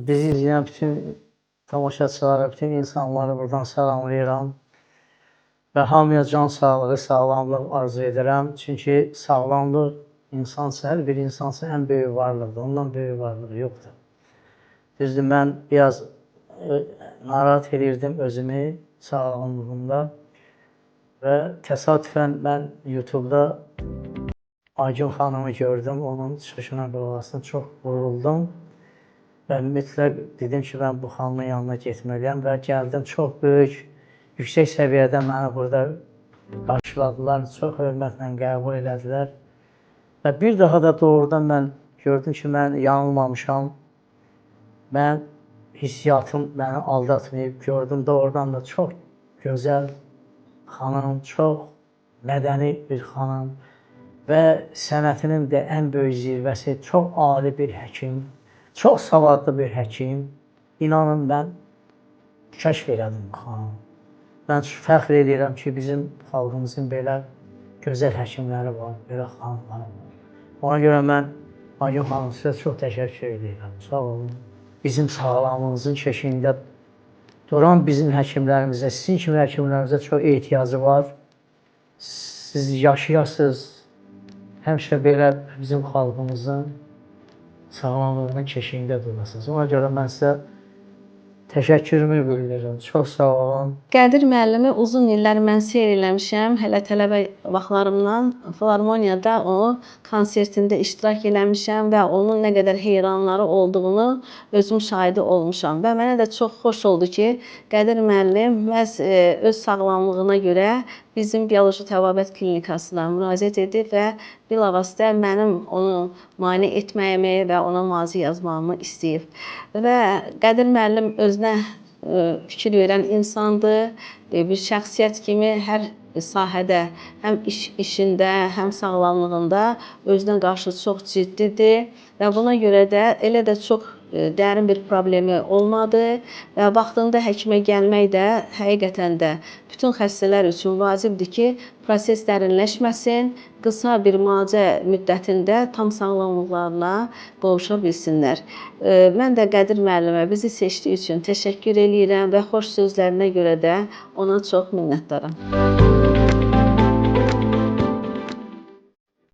Bizi izleyen bütün tamaşaçılara, bütün insanları buradan salamlayıram. Və hamıya can sağlığı, sağlamlıq arzu edirəm. Çünki sağlamlıq hər bir insansa ən böyük varlıqdır. Ondan böyük varlığı yoxdur. Düzdür, mən biraz narahat edirdim özümü sağlamlığımda və təsadüfən mən YouTube'da Aygün xanımı gördüm. Onun çıxışına qulaq çox vuruldum. Və mütləq dedim ki, mən bu xanımın yanına getməliyəm və gəldim. Çox böyük, yüksək səviyyədə məni burada qarşıladılar, çox hörmətlə qəbul elədilər. Və bir daha da doğrudan mən gördüm ki, mən yanılmamışam. Mən hissiyatım məni aldatmayıb, gördüm doğrudan da çox gözəl xanım, çox mədəni bir xanım və sənətinin də ən böyük zirvəsi, çox ali bir həkim. Çox savadlı bir həkim. İnanın, mən kəşf elədim bu xanımı. Mən fəxr edirəm ki, bizim xalqımızın belə gözəl həkimləri var, belə xanımları var. Ona görə mən Aygün xanım sizə çox təşəkkür edirəm. Sağ olun. Bizim sağlamlığımızın keşiyində duran bizim həkimlərimizə, sizin kimi həkimlərimizə çox ehtiyacı var. Siz yaşayasınız. Həmişə belə bizim xalqımızın sağlamlığının keşiyində durasınız. Ona görə mən sizə təşəkkürümü bildirirəm. Çox sağ olun. Qədir müəllimi uzun illər mən seyr eləmişəm. Hələ tələbə vaxtlarımdan Filarmoniyada o konsertində iştirak eləmişəm və onun nə qədər heyranları olduğunu özüm şahidi olmuşam. Və mənə də çox xoş oldu ki, Qədir müəllim məhz öz sağlamlığına görə bizim bioloji təbabət klinikasına müraciət edib və bilavasitə mənim onu müayinə etməyimi və ona müalicə yazmamı istəyib. Və Qədir müəllim özünə fikir verən insandır. Bir şəxsiyyət kimi hər sahədə, həm işində, həm sağlamlığında özünə qarşı çox ciddidir və buna görə də elə də çox dərin bir problemi olmadı və vaxtında həkimə gəlmək də həqiqətən də bütün xəstələr üçün vacibdir ki, proses dərinləşməsin, qısa bir müalicə müddətində tam sağlamlıqlarına qovuşa bilsinlər. Mən də Qədir müəllimə bizi seçdiyi üçün təşəkkür edirəm və xoş sözlərinə görə də ona çox minnətdaram.